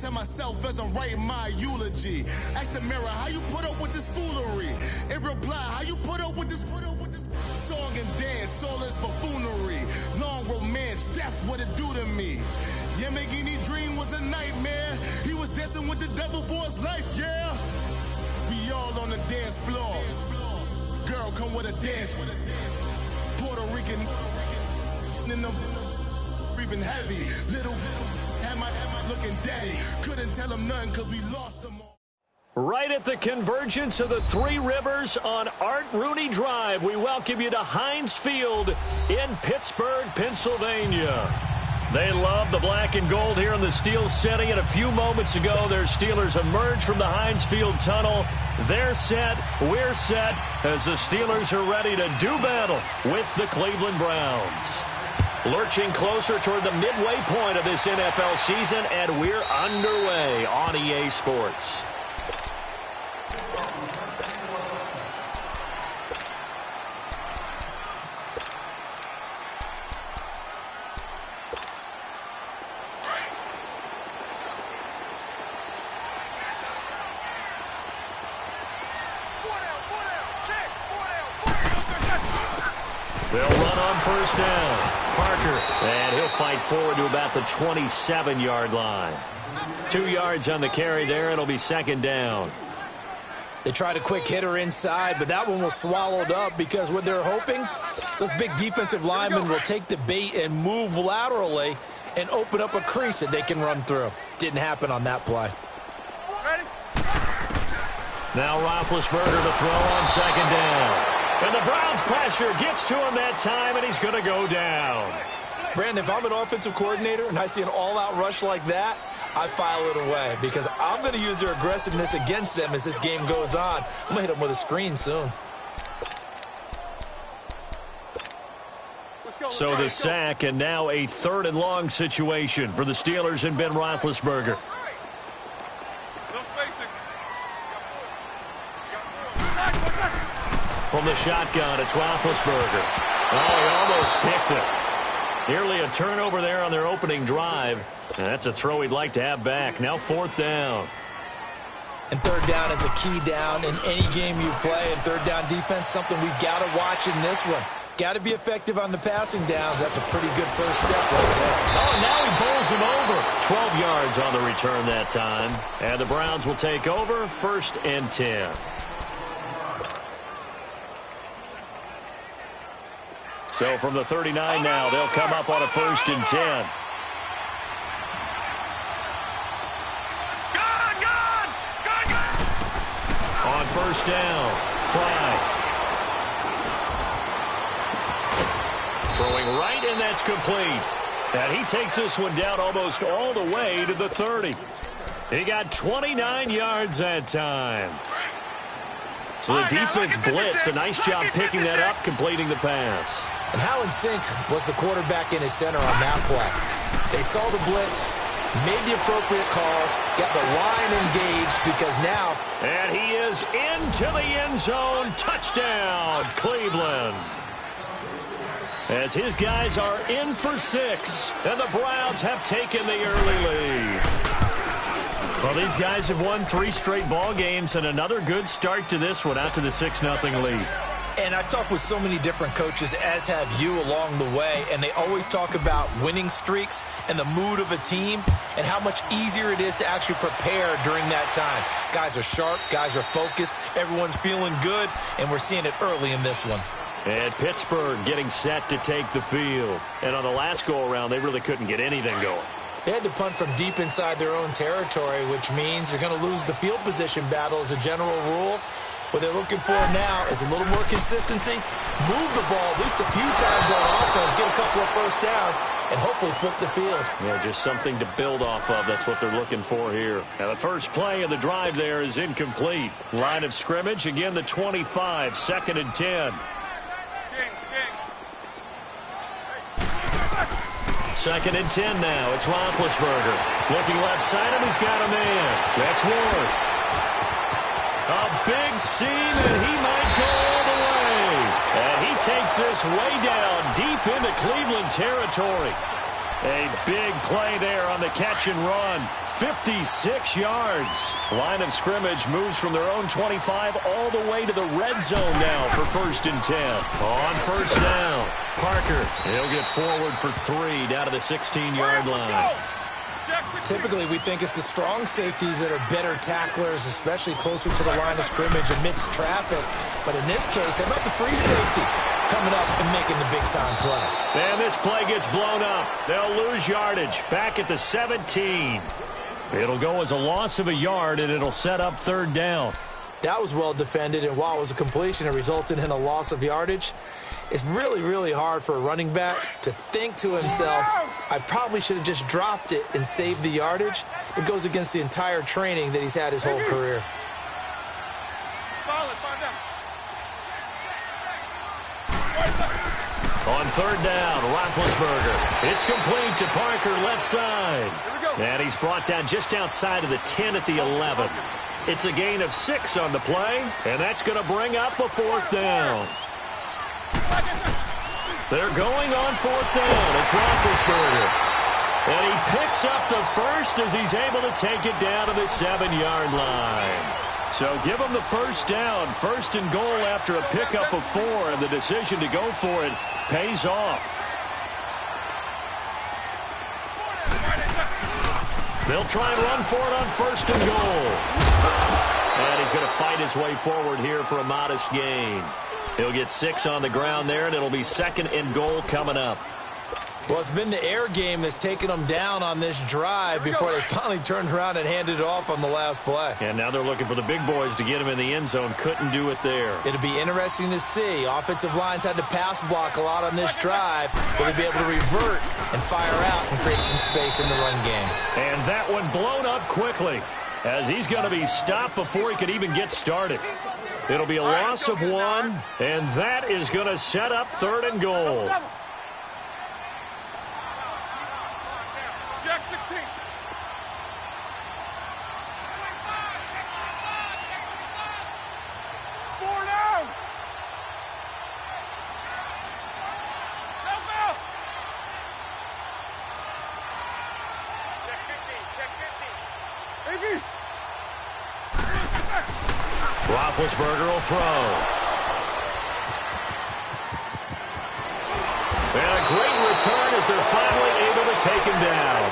tell myself as I'm writing my eulogy. Ask the mirror, how you put up with this foolery? In reply, how you put up with this song and dance, soulless buffoonery. Long romance, death, what it do to me? Yamagini dream was a nightmare. He was dancing with the devil for his life, yeah. We all on the dance floor. Girl, come with a dance. Puerto Rican in them breathing heavy. Little had my looking daddy. Couldn't tell him nothing cause we lost them all. Right at the convergence of the Three Rivers on Art Rooney Drive, we welcome you to Heinz Field in Pittsburgh, Pennsylvania. They love the black and gold here in the Steel City, and a few moments ago, their Steelers emerged from the Heinz Field tunnel. They're set, we're set, as the Steelers are ready to do battle with the Cleveland Browns. Lurching closer toward the midway point of this NFL season, and we're underway on EA Sports. They'll run on first down. Parker, and he'll fight forward to about the 27-yard line. 2 yards on the carry there. It'll be second down. They tried a quick hitter inside, but that one was swallowed up because what they're hoping, those big defensive linemen will take the bait and move laterally and open up a crease that they can run through. Didn't happen on that play. Now Roethlisberger to throw on second down. And the Browns pressure gets to him that time, and he's going to go down. Brandon, if I'm an offensive coordinator and I see an all-out rush like that, I file it away because I'm going to use their aggressiveness against them as this game goes on. I'm going to hit them with a screen soon. So the sack, and now a third and long situation for the Steelers and Ben Roethlisberger. From the shotgun, it's Roethlisberger. Oh, he almost picked it. Nearly a turnover there on their opening drive. And that's a throw he'd like to have back. Now fourth down. And third down is a key down in any game you play. And third down defense, something we've got to watch in this one. Got to be effective on the passing downs. That's a pretty good first step right there. Oh, and now he bowls him over. 12 yards on the return that time. And the Browns will take over, first and 10. So from the 39 now, they'll come up on a first and 10. On first down, Fry. Throwing right, and that's complete. And he takes this one down almost all the way to the 30. He got 29 yards that time. So the defense blitzed. A nice job picking that up, completing the pass. And how in sync was the quarterback in his center on that play? They saw the blitz, made the appropriate calls, got the line engaged because now... And he is into the end zone. Touchdown, Cleveland. As his guys are in for 6, and the Browns have taken the early lead. Well, these guys have won 3 straight ball games, and another good start to this one out to the 6-0 lead. And I've talked with so many different coaches, as have you along the way, and they always talk about winning streaks and the mood of a team and how much easier it is to actually prepare during that time. Guys are sharp, guys are focused, everyone's feeling good, and we're seeing it early in this one. And Pittsburgh getting set to take the field. And on the last go-around, they really couldn't get anything going. They had to punt from deep inside their own territory, which means they're going to lose the field position battle as a general rule. What they're looking for now is a little more consistency, move the ball at least a few times on offense, get a couple of first downs, and hopefully flip the field. Yeah, just something to build off of. That's what they're looking for here. Now, the first play of the drive there is incomplete. Line of scrimmage, again, the 25, 2nd and 10. 2nd and 10 now. It's Roethlisberger. Looking left side, and he's got a man. That's Ward. A big seam, and he might go all the way. And he takes this way down deep into Cleveland territory. A big play there on the catch and run. 56 yards. Line of scrimmage moves from their own 25 all the way to the red zone now for 1st and 10. On 1st down, Parker. He'll get forward for 3 down to the 16-yard line. Typically, we think it's the strong safeties that are better tacklers, especially closer to the line of scrimmage amidst traffic. But in this case, how about the free safety coming up and making the big-time play? And this play gets blown up. They'll lose yardage back at the 17. It'll go as a loss of a yard, and it'll set up 3rd down. That was well defended, and while it was a completion, it resulted in a loss of yardage. It's really, really hard for a running back to think to himself, I probably should have just dropped it and saved the yardage. It goes against the entire training that he's had his whole career. On 3rd down, Roethlisberger. It's complete to Parker, left side. And he's brought down just outside of the 10 at the 11. It's a gain of 6 on the play, and that's going to bring up a 4th down. They're going on 4th down. It's Roethlisberger. And he picks up the first as he's able to take it down to the 7-yard line. So give him the 1st down. 1st and goal after a pickup of 4, and the decision to go for it pays off. They'll try and run for it on 1st and goal. And he's going to fight his way forward here for a modest gain. He'll get 6 on the ground there, and it'll be 2nd and goal coming up. Well, it's been the air game that's taken them down on this drive before they finally turned around and handed it off on the last play. And now they're looking for the big boys to get him in the end zone. Couldn't do it there. It'll be interesting to see. Offensive lines had to pass block a lot on this drive. Will they be able to revert and fire out and create some space in the run game? And that one blown up quickly as he's going to be stopped before he could even get started. It'll be a loss of 1, and that is going to set up 3rd and goal. Jack 16. Four down. Help out. Check 15. Check 15. AB. Roethlisberger will throw. And a great return as they're finally able to take him down.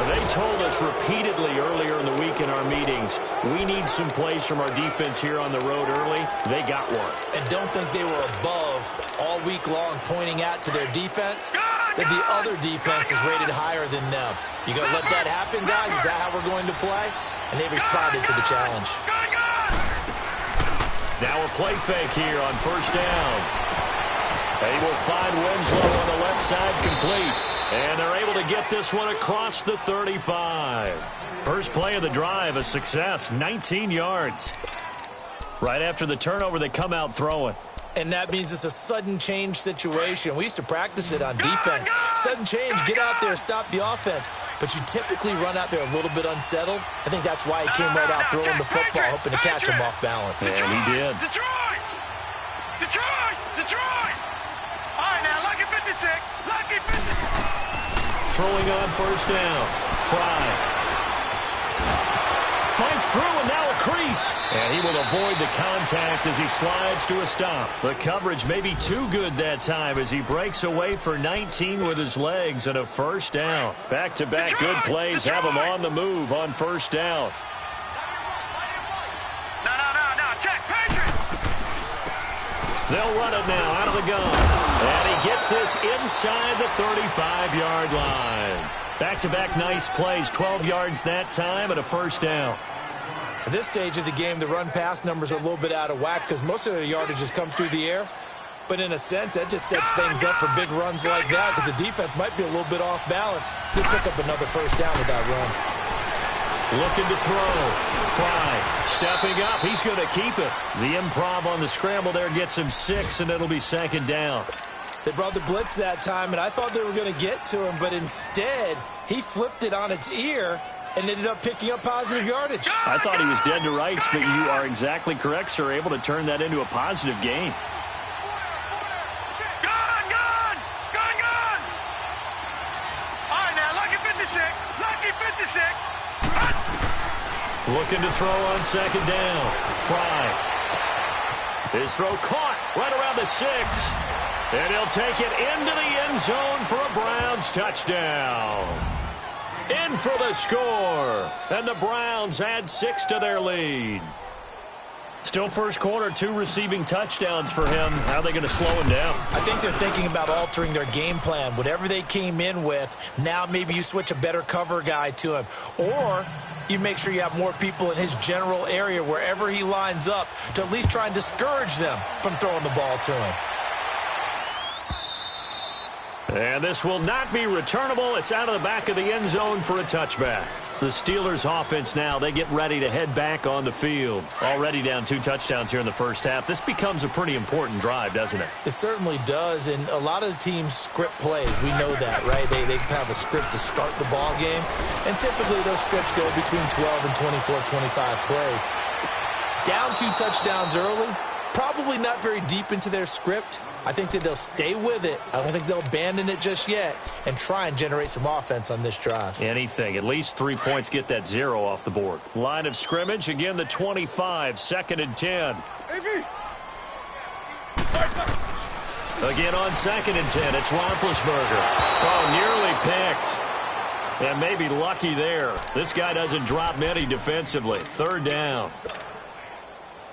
They told us repeatedly earlier in the week in our meetings, we need some plays from our defense here on the road early. They got one. And don't think they were above all week long pointing out to their defense that the other defense is rated higher than them. You going to let that happen, guys? Is that how we're going to play? And they've responded to the challenge. Now a play fake here on 1st down. They will find Winslow on the left side complete. And they're able to get this one across the 35. First play of the drive, a success, 19 yards. Right after the turnover, they come out throwing. And that means it's a sudden change situation. We used to practice it on defense. Sudden change, get out there, stop the offense. But you typically run out there a little bit unsettled. I think that's why he came right out throwing the football, hoping to catch him off balance. And he did. Detroit! Detroit! Detroit! All right, now, lucky 56. Lucky 56. Throwing on 1st down. Fry. Fights through and now a crease. And he will avoid the contact as he slides to a stop. The coverage may be too good that time as he breaks away for 19 with his legs and a 1st down. Back-to-back good plays have him on the move on 1st down. No. Check, Patriots! They'll run it now out of the gun. And he gets this inside the 35-yard line. Back-to-back nice plays, 12 yards that time and a 1st down. At this stage of the game, the run-pass numbers are a little bit out of whack because most of the yardage has come through the air. But in a sense, that just sets things up for big runs like that because the defense might be a little bit off balance. He'll pick up another 1st down with that run. Looking to throw. Fry stepping up. He's going to keep it. The improv on the scramble there gets him 6, and it'll be 2nd down. They brought the blitz that time, and I thought they were going to get to him, but instead, he flipped it on its ear and ended up picking up positive yardage. I thought he was dead to rights, but you are exactly correct, sir. Able to turn that into a positive gain. Gun! Looking to throw on second down. Fry. His throw caught right around the 6. And he'll take it into the end zone for a Browns touchdown. In for the score. And the Browns add 6 to their lead. Still first quarter, 2 receiving touchdowns for him. How are they going to slow him down? I think they're thinking about altering their game plan. Whatever they came in with, now maybe you switch a better cover guy to him. Or you make sure you have more people in his general area wherever he lines up to at least try and discourage them from throwing the ball to him. And this will not be returnable. It's out of the back of the end zone for a touchback. The Steelers offense now, they get ready to head back on the field. Already down 2 touchdowns here in the first half. This becomes a pretty important drive, doesn't it? It certainly does, and a lot of the teams script plays. We know that, right? They have a script to start the ball game, and typically those scripts go between 12 and 24, 25 plays. Down 2 touchdowns early, probably not very deep into their script. I think that they'll stay with it. I don't think they'll abandon it just yet and try and generate some offense on this drive. Anything. At least 3 points, get that 0 off the board. Line of scrimmage, again the 25, 2nd and 10. Again on 2nd and 10, it's Roethlisberger. Oh, nearly picked. And maybe lucky there. This guy doesn't drop many defensively. 3rd down.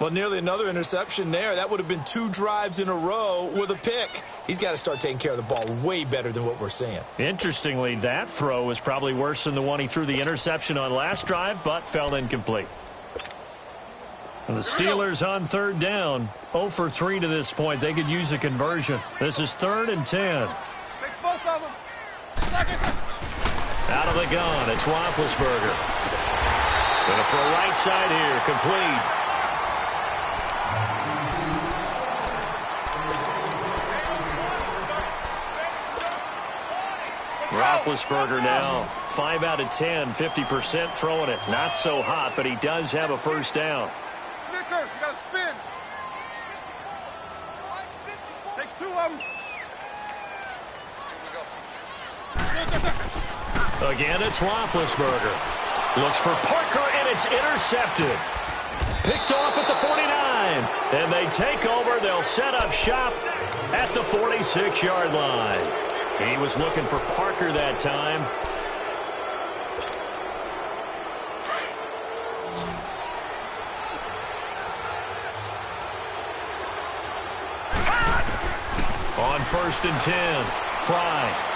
Well, nearly another interception there. That would have been 2 drives in a row with a pick. He's got to start taking care of the ball way better than what we're seeing. Interestingly, that throw was probably worse than the one he threw the interception on last drive, but fell incomplete. And the Steelers on 3rd down, 0 for 3 to this point. They could use a conversion. This is 3rd and 10. Out of the gun, it's Roethlisberger. Going to throw right side here, complete. Roethlisberger now 5 out of 10, 50% throwing it. Not so hot, but he does have a first down. Snickers, you got to spin. Take 2 of them. Again, it's Roethlisberger. Looks for Parker, and it's intercepted. Picked off at the 49. And they take over. They'll set up shop at the 46-yard line. He was looking for Parker that time. On 1st and 10, Fry.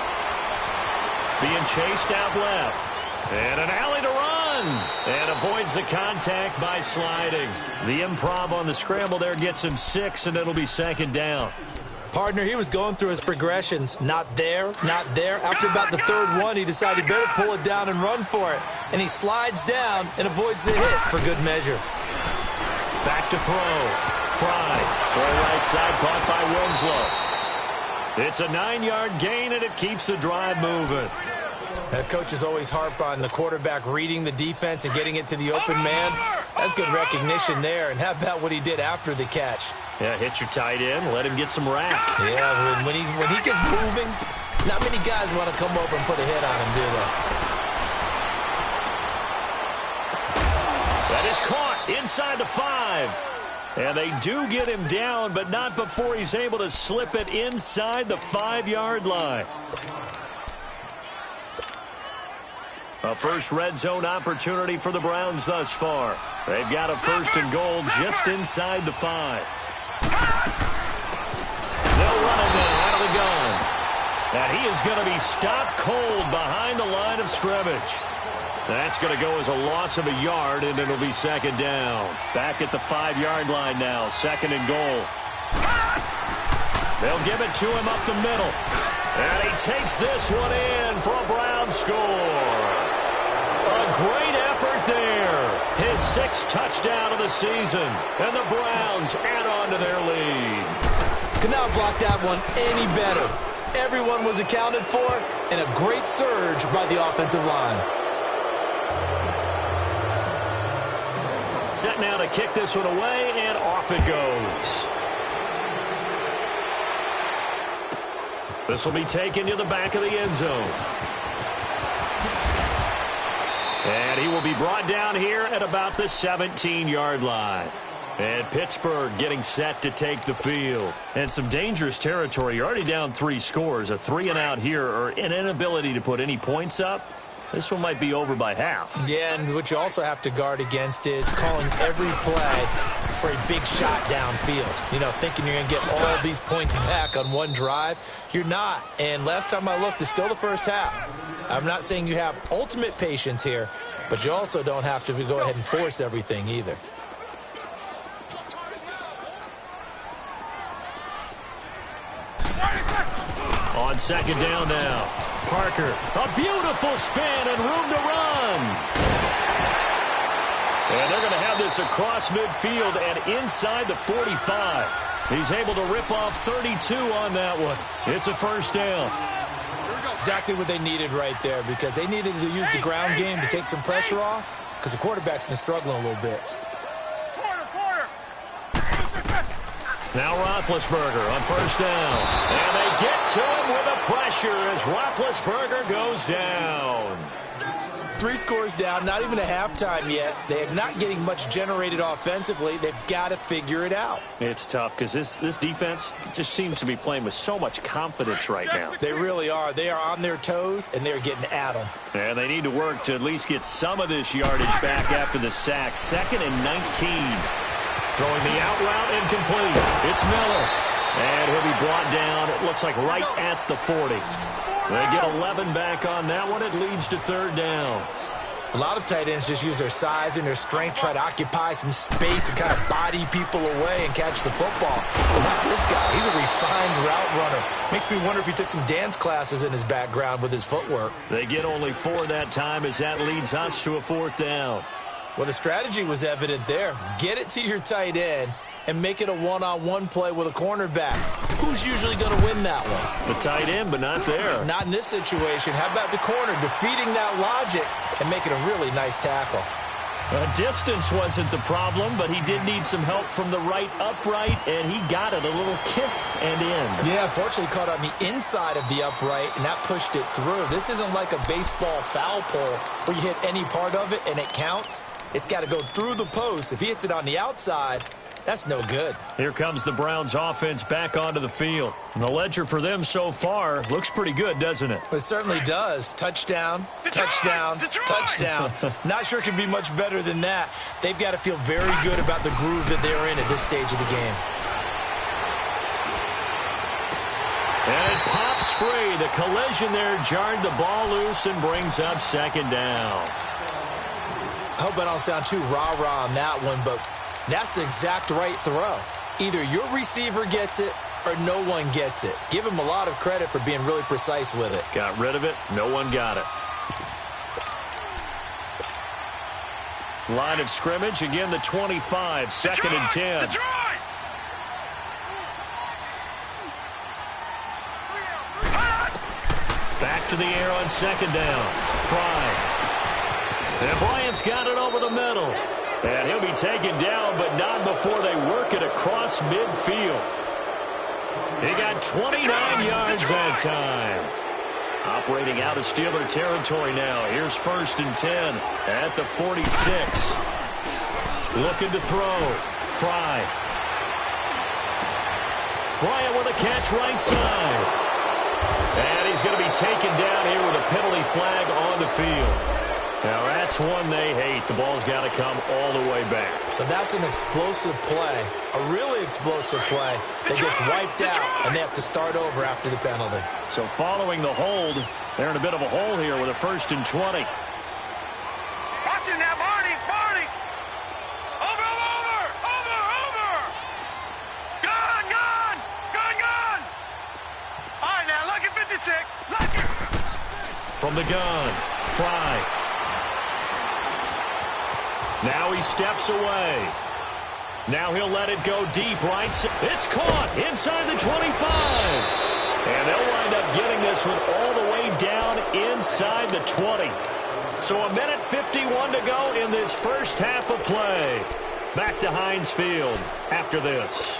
Being chased out left. And an alley to run. And avoids the contact by sliding. The improv on the scramble there gets him 6, and it'll be 2nd down. Partner, he was going through his progressions. Not there, not there. After about the 3rd one, he decided better pull it down and run for it. And he slides down and avoids the hit for good measure. Back to throw. Fry. Throw right side, caught by Winslow. It's a 9-yard gain, and it keeps the drive moving. Coaches always harp on the quarterback reading the defense and getting it to the open man. That's good recognition there. And how about what he did after the catch? Yeah, hit your tight end, let him get some rack. Yeah, when he gets moving, not many guys want to come over and put a hit on him, do they? That is caught inside the 5. And they do get him down, but not before he's able to slip it inside the 5-yard line. A first red zone opportunity for the Browns thus far. They've got a 1st and goal just inside the 5. They'll run it now out of the gun. And he is going to be stopped cold behind the line of scrimmage. That's going to go as a loss of a yard, and it'll be 2nd down. Back at the 5-yard line now, 2nd and goal. They'll give it to him up the middle. And he takes this one in for a Browns score. A great effort there. His 6th touchdown of the season. And the Browns add on to their lead. Could not block that one any better. Everyone was accounted for, and a great surge by the offensive line. Set now to kick this one away, and off it goes. This will be taken to the back of the end zone. And he will be brought down here at about the 17-yard line. And Pittsburgh getting set to take the field. And some dangerous territory. You're already down 3 scores. A 3-and-out here, or an inability to put any points up. This one might be over by half. Yeah, and what you also have to guard against is calling every play for a big shot downfield. You know, thinking you're going to get all these points back on one drive. You're not. And last time I looked, it's still the first half. I'm not saying you have ultimate patience here, but you also don't have to go ahead and force everything either. On second down now, Parker, a beautiful spin and room to run. And they're going to have this across midfield and inside the 45. He's able to rip off 32 on that one. It's a first down. Exactly what they needed right there, because they needed to use the ground game to take some pressure off, because the quarterback's been struggling a little bit. Now Roethlisberger on first down. And they get to him with a pressure as Roethlisberger goes down. 3 scores down, not even a halftime yet. They are not getting much generated offensively. They've got to figure it out. It's tough because this defense just seems to be playing with so much confidence right now. They really are. They are on their toes, and they're getting at them. And they need to work to at least get some of this yardage back after the sack. 2nd and 19. Throwing the out route incomplete. It's Miller. And he'll be brought down, it looks like right at the 40. They get 11 back on that one. It leads to 3rd down. A lot of tight ends just use their size and their strength, try to occupy some space and kind of body people away and catch the football. But not this guy. He's a refined route runner. Makes me wonder if he took some dance classes in his background with his footwork. They get only 4 that time as that leads us to a 4th down. Well, the strategy was evident there. Get it to your tight end and make it a one-on-one play with a cornerback. Who's usually going to win that one? The tight end, but not there. Not in this situation. How about the corner defeating that logic and making a really nice tackle? Distance wasn't the problem, but he did need some help from the right upright, and he got it. A little kiss and in. Yeah, unfortunately caught on the inside of the upright, and that pushed it through. This isn't like a baseball foul pole where you hit any part of it and it counts. It's got to go through the post. If he hits it on the outside, that's no good. Here comes the Browns offense back onto the field. And the ledger for them so far looks pretty good, doesn't it? It certainly does. Touchdown, touchdown, touchdown. Not sure it can be much better than that. They've got to feel very good about the groove that they're in at this stage of the game. And it pops free. The collision there jarred the ball loose and brings up 2nd down. I hope I don't sound too rah-rah on that one, but that's the exact right throw. Either your receiver gets it or no one gets it. Give him a lot of credit for being really precise with it. Got rid of it. No one got it. Line of scrimmage, again the 25, 2nd and 10. Back to the air on 2nd down. Fry. And Bryant's got it over the middle. And he'll be taken down, but not before they work it across midfield. He got 29 yards that time. Operating out of Steeler territory now. Here's 1st and 10 at the 46. Looking to throw. Fry. Bryant with a catch right side. And he's going to be taken down here with a penalty flag on the field. Now, that's one they hate. The ball's got to come all the way back. So that's an explosive play, a really explosive play that gets wiped out, and they have to start over after the penalty. So following the hold, they're in a bit of a hole here with a 1st and 20. Watch it now, Barney, Barney. Over. Gun. All right, now, lucky 56. Lucky. From the gun, Fry. Now he steps away. Now he'll let it go deep right. It's caught inside the 25. And they'll wind up getting this one all the way down inside the 20. So 1:51 to go in this first half of play. Back to Heinz Field after this.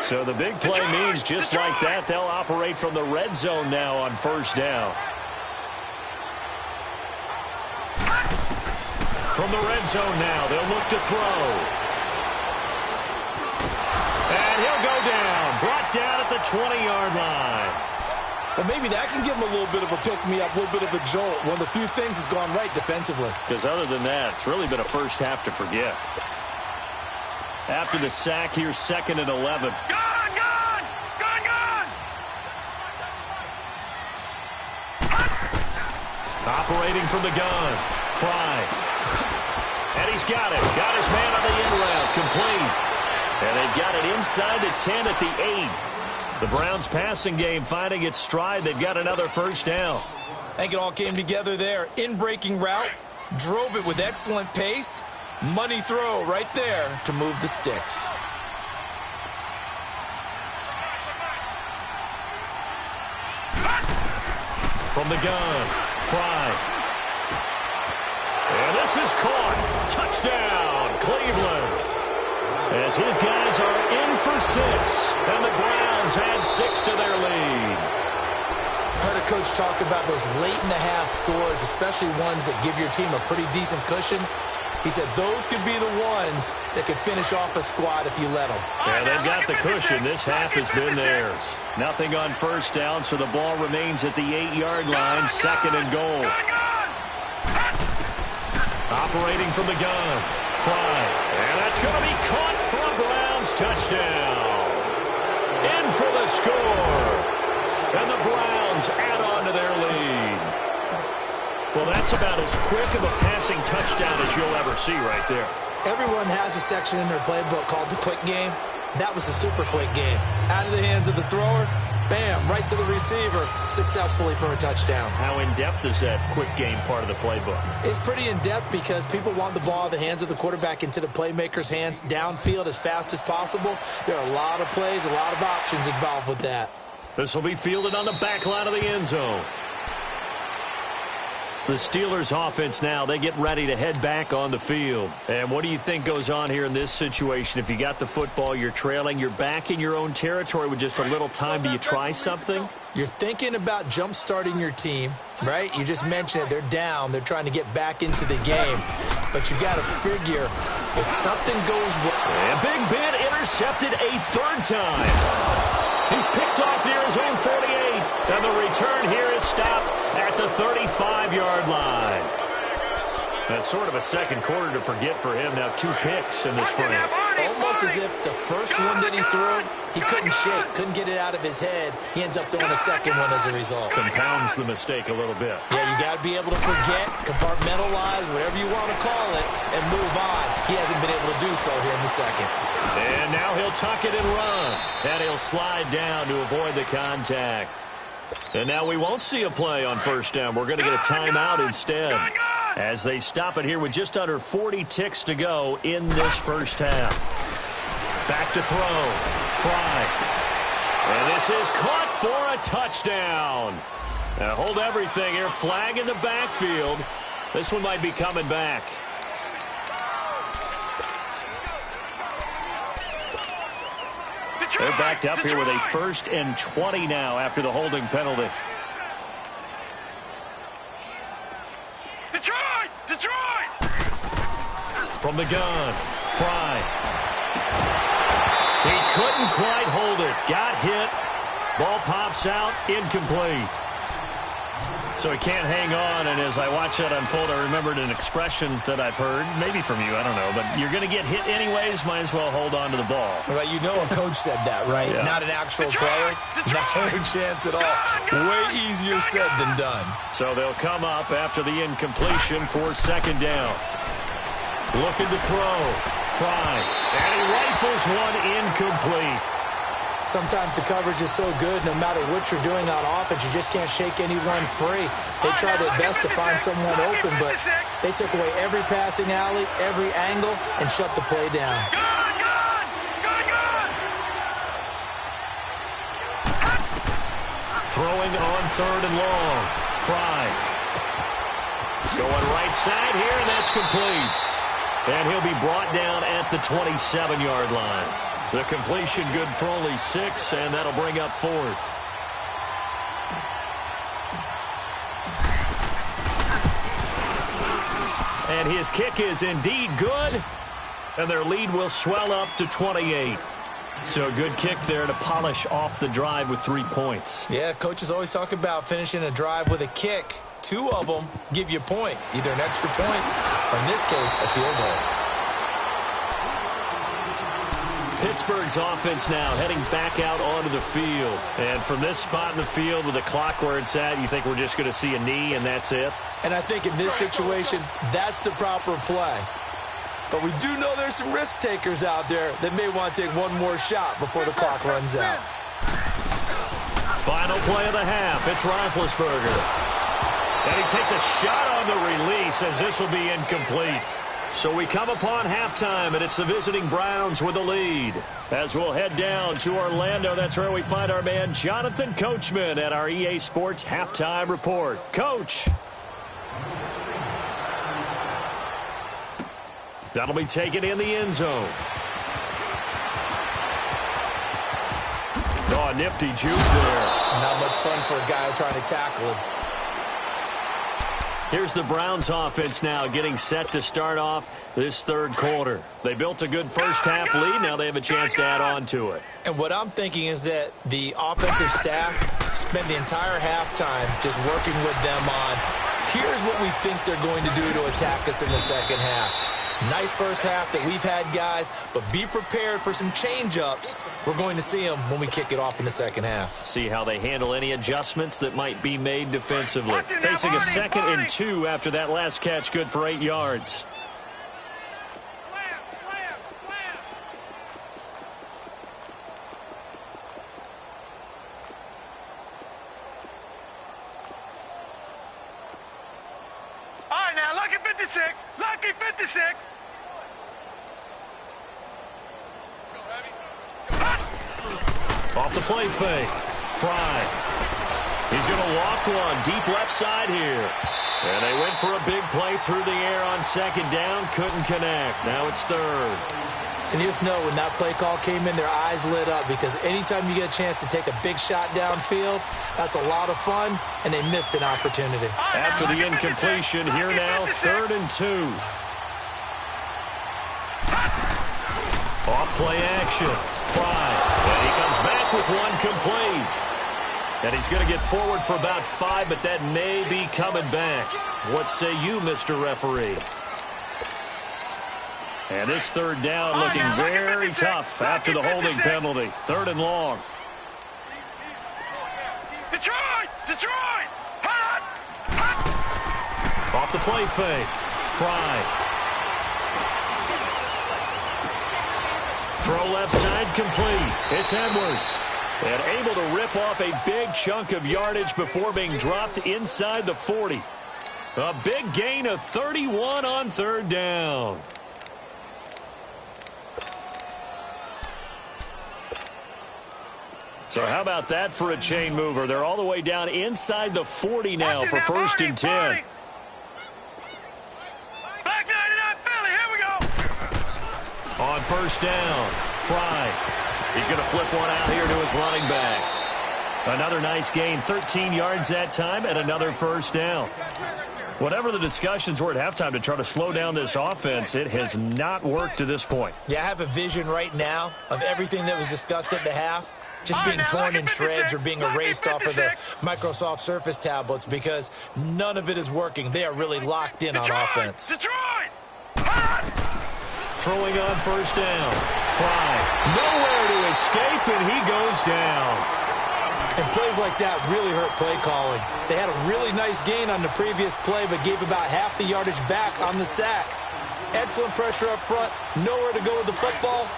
So the big play means just like that, they'll operate from the red zone now on 1st down. From the red zone now, they'll look to throw. And he'll go down, brought down at the 20-yard line. Well, maybe that can give him a little bit of a pick-me-up, a little bit of a jolt. One of the few things has gone right defensively. Because other than that, it's really been a first half to forget. After the sack, here's 2nd and 11. Operating from the gun, Fry. And he's got it. Got his man on the end route, complete. And they've got it inside the 10 at the 8. The Browns passing game finding its stride. They've got another first down. I think it all came together there. In-breaking route, drove it with excellent pace. Money throw right there to move the sticks. From the gun, Fry. And this is caught. Touchdown, Cleveland. As his guys are in for 6. And the Browns add 6 to their lead. Heard a coach talk about those late-in-the-half scores, especially ones that give your team a pretty decent cushion. He said those could be the ones that could finish off a squad if you let them. Yeah, they've got the cushion. This half has been theirs. Nothing on first down, so the ball remains at the 8-yard line. 2nd and goal. Operating from the gun. Fry. And that's going to be caught for a Browns touchdown. In for the score. And the Browns add on to their lead. Well, that's about as quick of a passing touchdown as you'll ever see right there. Everyone has a section in their playbook called the quick game. That was a super quick game. Out of the hands of the thrower, bam, right to the receiver, successfully for a touchdown. How in-depth is that quick game part of the playbook? It's pretty in-depth because people want the ball in the hands of the quarterback into the playmaker's hands downfield as fast as possible. There are a lot of plays, a lot of options involved with that. This will be fielded on the back line of the end zone. The Steelers offense now, they get ready to head back on the field. And what do you think goes on here in this situation? If you got the football, you're trailing, you're back in your own territory with just a little time. Do you try something? You're thinking about jump-starting your team, right? You just mentioned it. They're down. They're trying to get back into the game. But you got to figure if something goes wrong. And Big Ben intercepted a 3rd time. He's picked off near his own 48. And the return here is stopped at the 35-yard line. That's sort of a second quarter to forget for him. Now 2 picks in this frame. Almost as if the first one that he threw, he couldn't shake, couldn't get it out of his head. He ends up throwing a second one as a result. Compounds the mistake a little bit. Yeah, you got to be able to forget, compartmentalize, whatever you want to call it, and move on. He hasn't been able to do so here in the second. And now he'll tuck it and run. And he'll slide down to avoid the contact. And now we won't see a play on first down. We're going to get a timeout instead, as they stop it here with just under 40 ticks to go in this first half. Back to throw. Fry. And this is caught for a touchdown. Now hold everything here. Flag in the backfield. This one might be coming back. They're backed up here with a 1st and 20 now after the holding penalty. Detroit! From the gun, Fry. He couldn't quite hold it. Got hit. Ball pops out. Incomplete. So he can't hang on, and as I watch that unfold, I remembered an expression that I've heard, maybe from you, I don't know, but you're going to get hit anyways, might as well hold on to the ball. Well, you know a coach said that, right? Yeah. Not an actual player. Not a chance at all. Way easier said than done. So they'll come up after the incompletion for 2nd down. Looking to throw. Fry. And he rifles one incomplete. Sometimes the coverage is so good, no matter what you're doing on offense, you just can't shake anyone free. They try their best to find someone open, but they took away every passing alley, every angle, and shut the play down. Throwing on 3rd and long. Fry. Going right side here, and that's complete. And he'll be brought down at the 27-yard line. The completion good for only 6, and that'll bring up 4th. And his kick is indeed good. And their lead will swell up to 28. So a good kick there to polish off the drive with 3 points. Yeah, coaches always talk about finishing a drive with a kick. 2 of them give you points, either an extra point or, in this case, a field goal. Pittsburgh's offense now heading back out onto the field. And from this spot in the field with the clock where it's at, you think we're just going to see a knee and that's it? And I think in this situation, that's the proper play. But we do know there's some risk takers out there that may want to take one more shot before the clock runs out. Final play of the half. It's Roethlisberger. And he takes a shot on the release as this will be incomplete. So we come upon halftime, and it's the visiting Browns with the lead. As we'll head down to Orlando, that's where we find our man Jonathan Coachman at our EA Sports Halftime Report. Coach. That'll be taken in the end zone. Oh, a nifty juke there. Not much fun for a guy trying to tackle him. Here's the Browns offense now getting set to start off this third quarter. They built a good first half lead. Now they have a chance to add on to it. And what I'm thinking is that the offensive staff spend the entire halftime just working with them on, here's what we think they're going to do to attack us in the second half. Nice first half that we've had, guys, but be prepared for some change-ups. We're going to see them when we kick it off in the second half. See how they handle any adjustments that might be made defensively. Facing a 2nd and 2 after that last catch, good for 8 yards. All right, now, lucky 56. Lucky 56. Off the play fake. Fry. He's going to loft one deep left side here. And they went for a big play through the air on 2nd down. Couldn't connect. Now it's 3rd. And you just know when that play call came in, their eyes lit up because anytime you get a chance to take a big shot downfield, that's a lot of fun, and they missed an opportunity. After the incompletion, here now, 3rd and 2. Off play action. Fry. And he comes back with one complete. And he's going to get forward for about 5, but that may be coming back. What say you, Mr. Referee? And this 3rd down looking very tough after the holding penalty. 3rd and long. Detroit! Detroit! Hot! Off the play fake. Fry. Throw left side complete. It's Edwards. And able to rip off a big chunk of yardage before being dropped inside the 40. A big gain of 31 on 3rd down. So how about that for a chain mover? They're all the way down inside the 40 now for 1st and 10. Black 99 Philly, here we go. On 1st down, Fry. He's going to flip one out here to his running back. Another nice gain, 13 yards that time, and another 1st down. Whatever the discussions were at halftime to try to slow down this offense, it has not worked to this point. Yeah, I have a vision right now of everything that was discussed at the half just being torn in shreds or being erased off of the Microsoft Surface tablets because none of it is working. They are really locked in on offense. Detroit! Throwing on 1st down. Fry. Nowhere to escape, and he goes down. And plays like that really hurt play calling. They had a really nice gain on the previous play, but gave about half the yardage back on the sack. Excellent pressure up front. Nowhere to go with the football.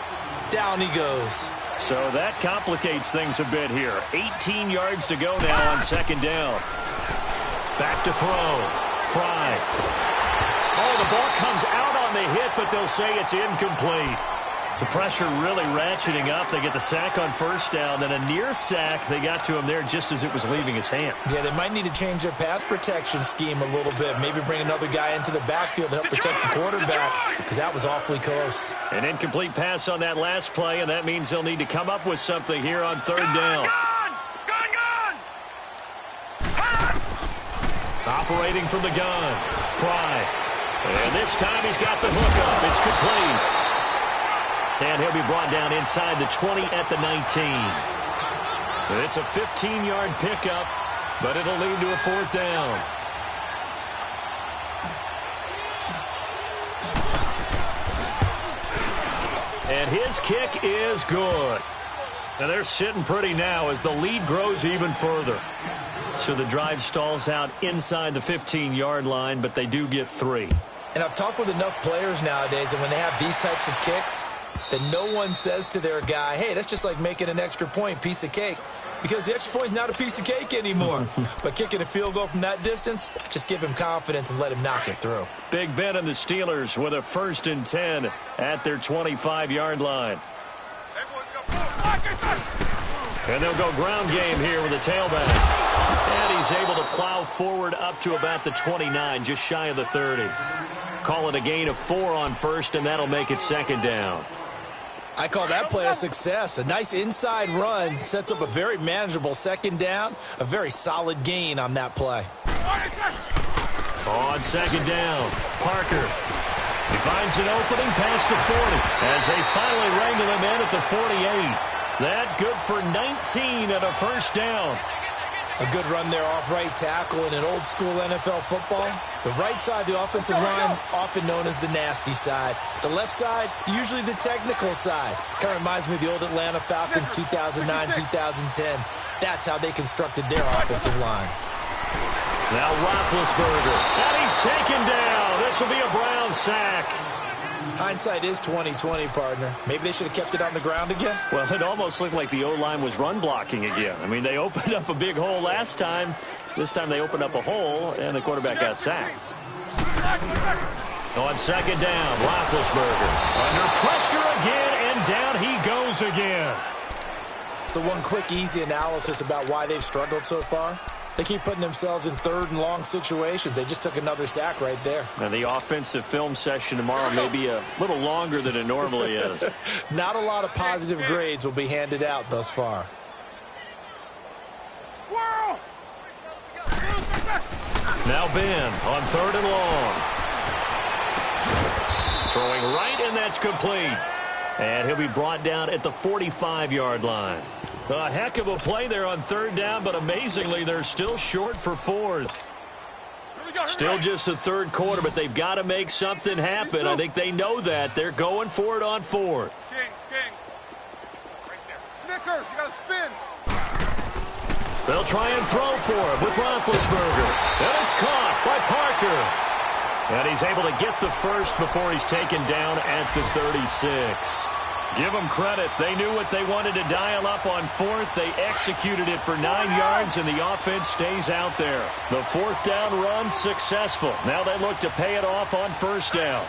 Down he goes. So that complicates things a bit here. 18 yards to go now on 2nd down. Back to throw. Fry. Oh, the ball comes out on the hit, but they'll say it's incomplete. The pressure really ratcheting up. They get the sack on 1st down, then a near sack. They got to him there just as it was leaving his hand. Yeah, they might need to change their pass protection scheme a little bit. Maybe bring another guy into the backfield to help protect the quarterback because that was awfully close. An incomplete pass on that last play, and that means they'll need to come up with something here on 3rd down. Gun! Operating from the gun. Fry. And this time he's got the hook up. It's complete. And he'll be brought down inside the 20 at the 19. It's a 15-yard pickup, but it'll lead to a fourth down. And his kick is good. And they're sitting pretty now as the lead grows even further. So the drive stalls out inside the 15-yard line, but they do get 3. And I've talked with enough players nowadays, and when they have these types of kicks, that no one says to their guy, hey, that's just like making an extra point, piece of cake. Because the extra point is not a piece of cake anymore. But kicking a field goal from that distance, just give him confidence and let him knock it through. Big Ben and the Steelers with a 1st and 10 at their 25-yard line. And they'll go ground game here with a tailback. And he's able to plow forward up to about the 29, just shy of the 30. Call it a gain of 4 on first, and that'll make it 2nd down. I call that play a success. A nice inside run sets up a very manageable 2nd down. A very solid gain on that play. On 2nd down, Parker. He finds an opening past the 40 as they finally wrangle him in at the 48. That good for 19 and a 1st down. A good run there off right tackle in an old-school NFL football. The right side, the offensive line, often known as the nasty side. The left side, usually the technical side. Kind of reminds me of the old Atlanta Falcons 2009-2010. That's how they constructed their offensive line. Now Roethlisberger, and he's taken down. This will be a Brown sack. Hindsight is 20/20, partner. Maybe they should have kept it on the ground again. Well, it almost looked like the O-line was run blocking again. I mean, they opened up a big hole last time. This time they opened up a hole, and the quarterback got sacked. On 2nd down, Roethlisberger under pressure again, and down he goes again. So one quick, easy analysis about why they've struggled so far. They keep putting themselves in 3rd and long situations. They just took another sack right there. And the offensive film session tomorrow may be a little longer than it normally is. Not a lot of positive grades will be handed out thus far. Now Ben on 3rd and long. Throwing right, and that's complete. And he'll be brought down at the 45-yard line. A heck of a play there on 3rd down, but amazingly, they're still short for 4th. Still just the 3rd quarter, but they've got to make something happen. I think they know that. They're going for it on 4th. Kings. Right there. Snickers, you got to spin. They'll try and throw for him with Roethlisberger. And it's caught by Parker. And he's able to get the first before he's taken down at the 36. Give them credit. They knew what they wanted to dial up on 4th. They executed it for 9 yards, and the offense stays out there. The 4th down run successful. Now they look to pay it off on 1st down.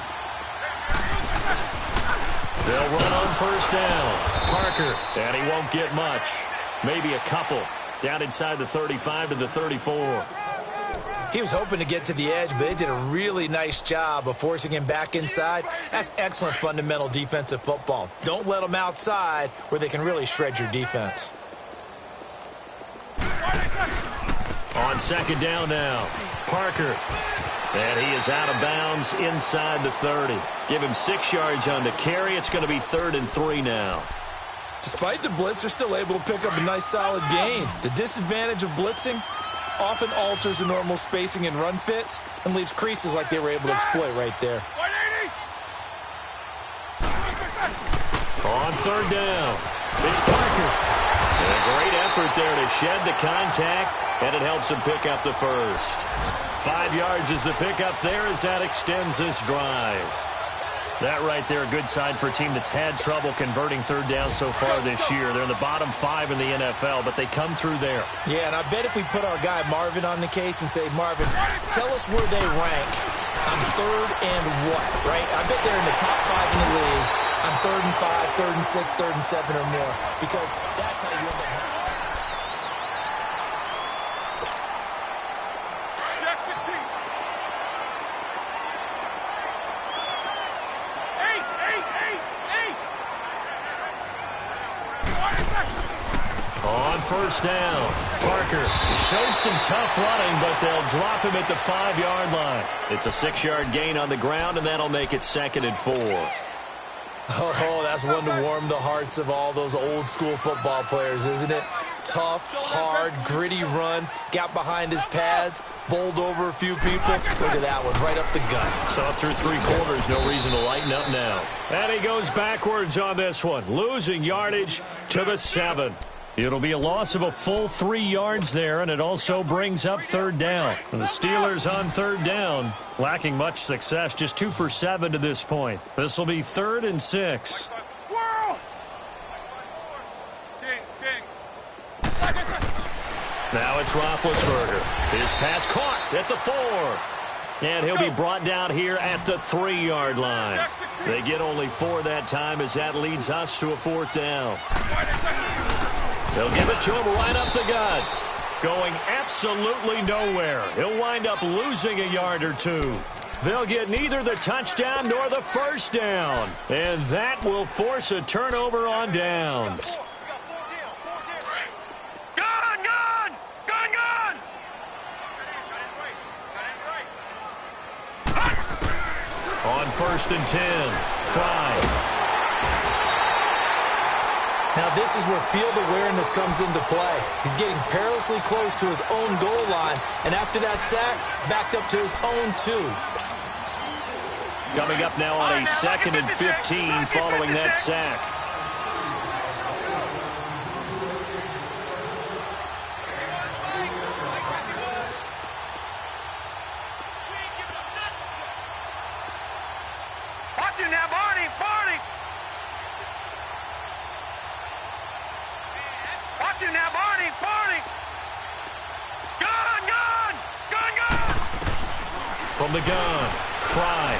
They'll run on 1st down. Parker, and he won't get much. Maybe a couple. Down inside the 35 to the 34. He was hoping to get to the edge, but they did a really nice job of forcing him back inside. That's excellent fundamental defensive football. Don't let them outside where they can really shred your defense. On 2nd down now, Parker. And he is out of bounds inside the 30. Give him 6 yards on the carry. It's going to be 3rd and 3 now. Despite the blitz, they're still able to pick up a nice solid gain. The disadvantage of blitzing often alters the normal spacing and run fits and leaves creases like they were able to exploit right there. On 3rd down, it's Parker. And a great effort there to shed the contact, and it helps him pick up the first. 5 yards is the pickup there as that extends this drive. That right there, a good sign for a team that's had trouble converting 3rd down so far this year. They're in the bottom 5 in the NFL, but they come through there. Yeah, and I bet if we put our guy Marvin on the case and say, Marvin, tell us where they rank on 3rd and what, right? I bet they're in the top 5 in the league on 3rd and 5, 3rd and 6, 3rd and 7 or more, because that's how you end up. On On first down, Parker showed some tough running, but they'll drop him at the 5-yard line. It's a 6-yard gain on the ground, and that'll make it 2nd and 4. Oh, that's one to warm the hearts of all those old-school football players, isn't it? Tough, hard, gritty run, got behind his pads, bowled over a few people. Look at that one, right up the gut. Saw through 3 quarters, no reason to lighten up now. And he goes backwards on this one, losing yardage to the 7. It'll be a loss of a full 3 yards there, and it also brings up 3rd down. And the Steelers on 3rd down, lacking much success, just 2 for 7 to this point. This will be 3rd and 6. Now it's Roethlisberger. His pass caught at the 4. And he'll be brought down here at the 3-yard line. They get only 4 that time as that leads us to a 4th down. They'll give it to him right up the gut. Going absolutely nowhere. He'll wind up losing a yard or 2. They'll get neither the touchdown nor the 1st down. And that will force a turnover on downs. On 1st and 10, Fry. Now this is where field awareness comes into play. He's getting perilously close to his own goal line, and after that sack, backed up to his own 2. Coming up now on a 2nd and 15 following that sack. Watch it now, Barney! Watch it now, Barney! Gun! From the gun, Fry.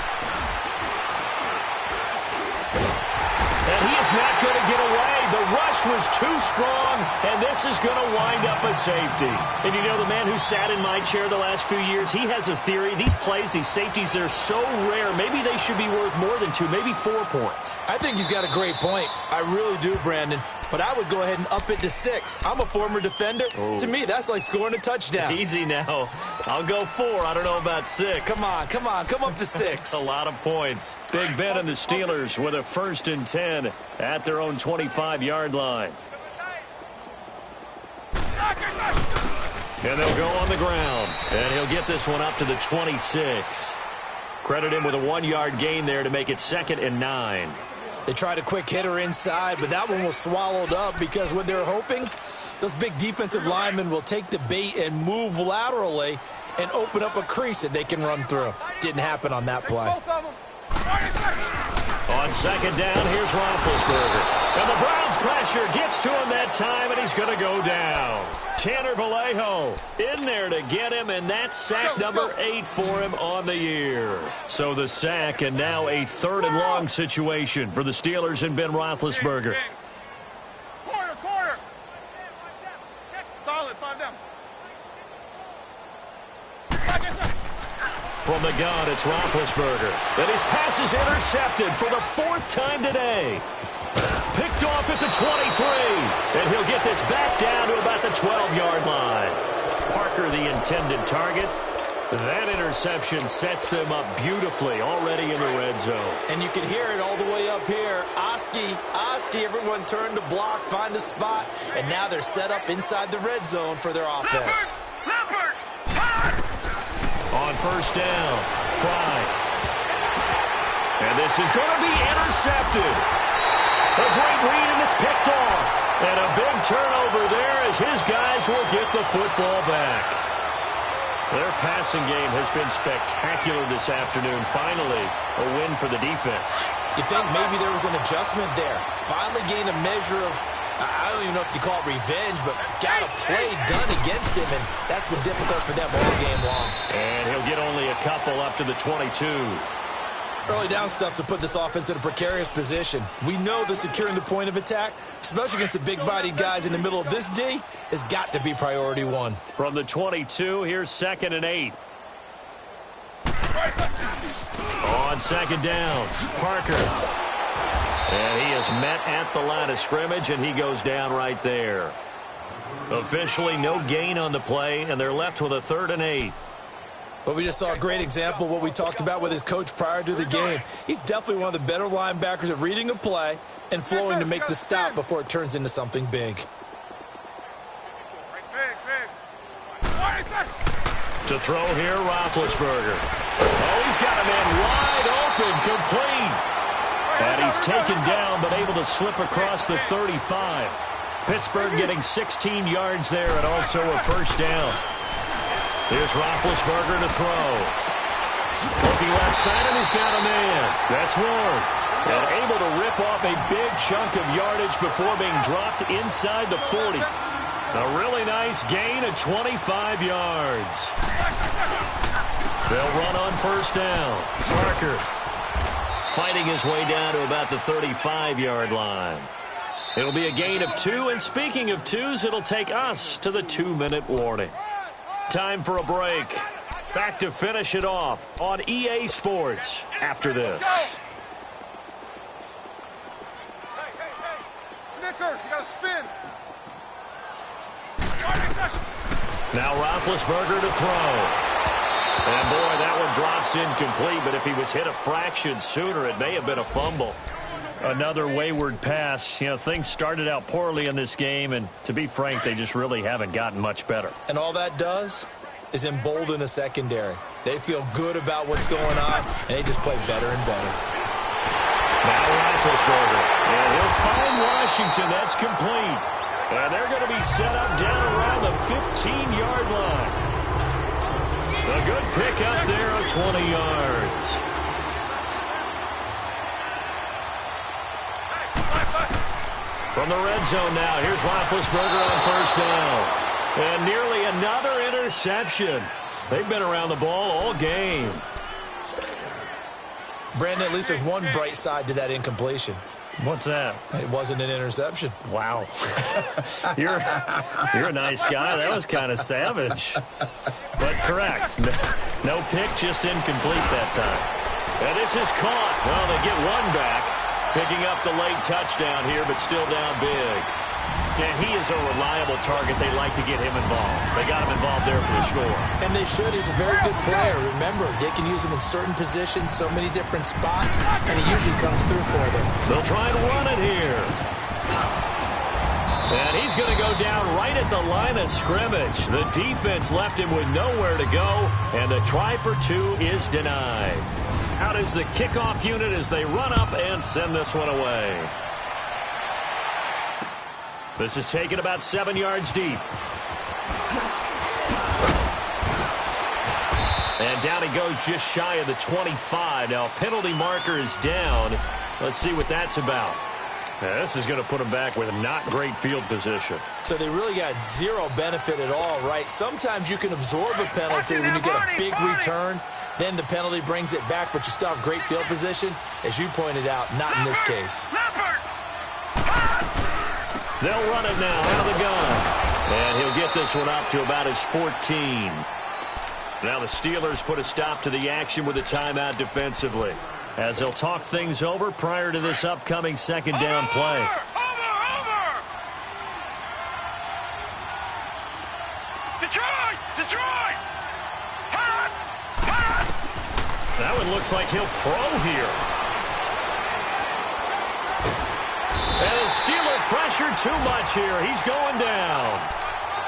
And he is not going to get away. The rush was too strong, and this is going to wind up a safety. And you know, the man who sat in my chair the last few years, he has a theory. These plays, these safeties, they're so rare. Maybe they should be worth more than 2, maybe 4 points. I think he's got a great point. I really do, Brandon. But I would go ahead and up it to 6. I'm a former defender. Oh. To me, that's like scoring a touchdown. Easy now. I'll go 4. I don't know about 6. Come on. Come up to 6. A lot of points. Big Ben and the Steelers with a 1st and 10 at their own 25-yard line. And they'll go on the ground. And he'll get this one up to the 26. Credit him with a 1-yard gain there to make it 2nd and 9. They tried a quick hitter inside, but that one was swallowed up because what they're hoping, those big defensive linemen will take the bait and move laterally and open up a crease that they can run through. Didn't happen on that play. On 2nd down, here's Roethlisberger. And the Browns' pressure gets to him that time, and he's going to go down. Tanner Vallejo in there to get him, and that's sack number 8 for him on the year. So the sack, and now a 3rd and long situation for the Steelers and Ben Roethlisberger. Quarter. Solid, 5 down. From the gun, it's Roethlisberger. And his pass is intercepted for the 4th time today. Picked off at the 23. And he'll get this back down to about the 12-yard line. Parker, the intended target. That interception sets them up beautifully already in the red zone. And you can hear it all the way up here. Oski, everyone turned to block, find a spot, and now they're set up inside the red zone for their offense. Leopard! On 1st down, Fry. And this is going to be intercepted. A great read, and it's picked off. And a big turnover there as his guys will get the football back. Their passing game has been spectacular this afternoon. Finally, a win for the defense. You think maybe there was an adjustment there. Finally gained a measure of, I don't even know if you call it revenge, but got a play done against him, and that's been difficult for them all game long. And he'll get only a couple up to the 22. Early down stuff to put this offense in a precarious position. We know that securing the point of attack, especially against the big-bodied guys in the middle of this D, has got to be priority 1. From the 22, here's 2nd and 8. On 2nd down, Parker. And he is met at the line of scrimmage, and he goes down right there. Officially no gain on the play, and they're left with a 3rd and 8. But we just saw a great example of what we talked about with his coach prior to the game. He's definitely one of the better linebackers at reading a play and flowing to make the stop before it turns into something big. To throw here, Roethlisberger. Oh, he's got a man wide open, complete. And he's taken down, but able to slip across the 35. Pittsburgh getting 16 yards there and also a 1st down. Here's Roethlisberger to throw. Looking left side, and he's got a man. That's Ward. And able to rip off a big chunk of yardage before being dropped inside the 40. A really nice gain of 25 yards. They'll run on 1st down. Parker fighting his way down to about the 35-yard line. It'll be a gain of 2, and speaking of 2s, it'll take us to the 2-minute warning. Time for a break. Back to finish it off on EA Sports after this. Snickers, you gotta spin. Now Roethlisberger to throw. And boy, that one drops incomplete, but if he was hit a fraction sooner, it may have been a fumble. Another wayward pass. You know, things started out poorly in this game, and to be frank, they just really haven't gotten much better. And all that does is embolden a secondary. They feel good about what's going on, and they just play better and better. Now Roethlisberger. And he'll find Washington. That's complete. And they're going to be set up down around the 15-yard line. A good pickup there of 20 yards. From the red zone now, here's Roethlisberger on 1st down. And nearly another interception. They've been around the ball all game. Brandon, at least there's one bright side to that incompletion. What's that? It wasn't an interception. Wow. You're a nice guy. That was kind of savage. But correct. No pick, just incomplete that time. And this is caught. Well, they get one back. Picking up the late touchdown here, but still down big. Yeah, he is a reliable target. They like to get him involved. They got him involved there for the score. And they should. He's a very good player. Remember, they can use him in certain positions, so many different spots, and he usually comes through for them. They'll try and run it here. And he's going to go down right at the line of scrimmage. The defense left him with nowhere to go, and the try for 2 is denied. Out is the kickoff unit as they run up and send this one away. This is taken about 7 yards deep. And down he goes just shy of the 25. Now, penalty marker is down. Let's see what that's about. Now, this is going to put him back with a not great field position. So they really got zero benefit at all, right? Sometimes you can absorb a penalty when you get a big return. Then the penalty brings it back, but you still have great field position. As you pointed out, not in this case. They'll run it now out of the gun. And he'll get this one up to about his 14. Now the Steelers put a stop to the action with a timeout defensively, as they'll talk things over prior to this upcoming 2nd down play. Over! Detroit! That one looks like he'll throw here. And the Steeler pressure too much here. He's going down.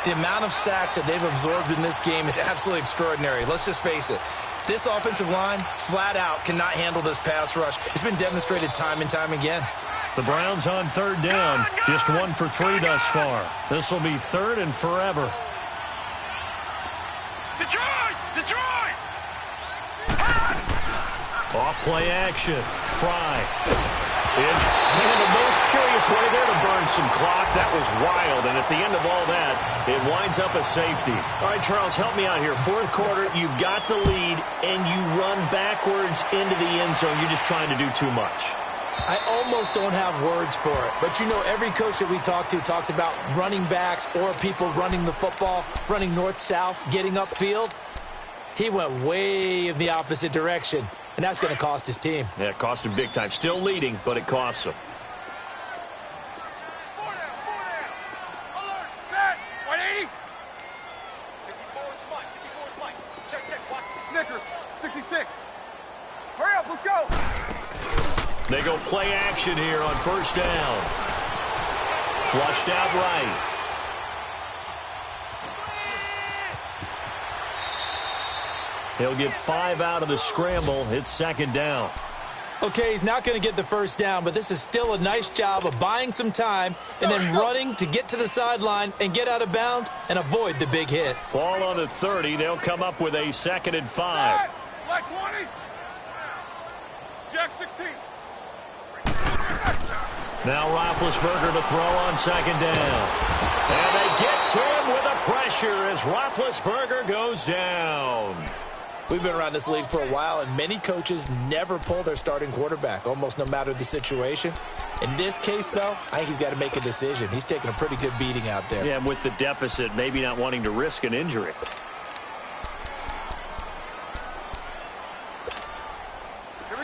The amount of sacks that they've absorbed in this game is absolutely extraordinary. Let's just face it. This offensive line, flat out, cannot handle this pass rush. It's been demonstrated time and time again. The Browns on 3rd down. Just 1 for 3 thus far. This will be 3rd and forever. Detroit! Off play action. Fry. And the most curious way there to burn some clock. That was wild. And at the end of all that, it winds up a safety. All right, Charles, help me out here. 4th quarter, you've got the lead, and you run backwards into the end zone. You're just trying to do too much. I almost don't have words for it. But, you know, every coach that we talk to talks about running backs or people running the football, running north-south, getting upfield. He went way in the opposite direction. And that's going to cost his team. Yeah, it cost him big time. Still leading, but it costs him. They go play action here on first down. Flushed out right. He'll get 5 out of the scramble. It's second down. Okay, he's not going to get the first down, but this is still a nice job of buying some time and then running to get to the sideline and get out of bounds and avoid the big hit. Ball on the 30. They'll come up with a 2nd and 5. Black 20. Jack 16. Now Roethlisberger to throw on second down. And they get to him with a pressure as Roethlisberger goes down. We've been around this league for a while, and many coaches never pull their starting quarterback, almost no matter the situation. In this case, though, I think he's got to make a decision. He's taking a pretty good beating out there. Yeah, with the deficit, maybe not wanting to risk an injury.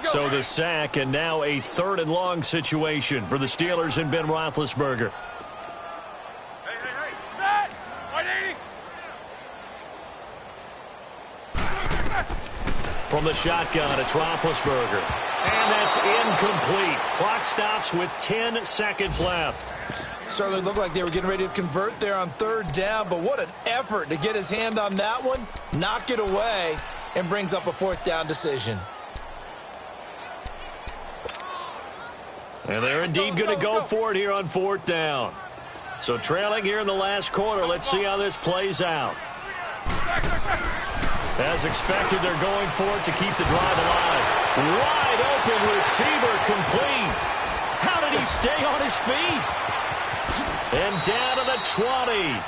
So the sack, and now a 3rd and long situation for the Steelers and Ben Roethlisberger. Hey. Set. 180. From the shotgun, it's Roethlisberger. And that's incomplete. Clock stops with 10 seconds left. Certainly looked like they were getting ready to convert there on 3rd down, but what an effort to get his hand on that one, knock it away, and brings up a 4th down decision. And they're indeed going to go for it here on 4th down. So trailing here in the last quarter, let's see how this plays out. As expected, they're going for it to keep the drive alive. Wide open receiver complete. How did he stay on his feet? And down to the 20.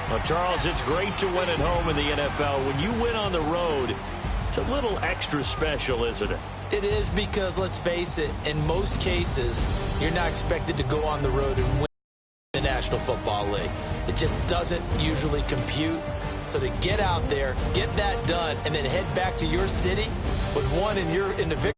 Well, Charles, it's great to win at home in the NFL. When you win on the road, it's a little extra special, isn't it? It is, because, let's face it, in most cases, you're not expected to go on the road and win the National Football League. It just doesn't usually compute. So to get out there, get that done, and then head back to your city with one in the victory.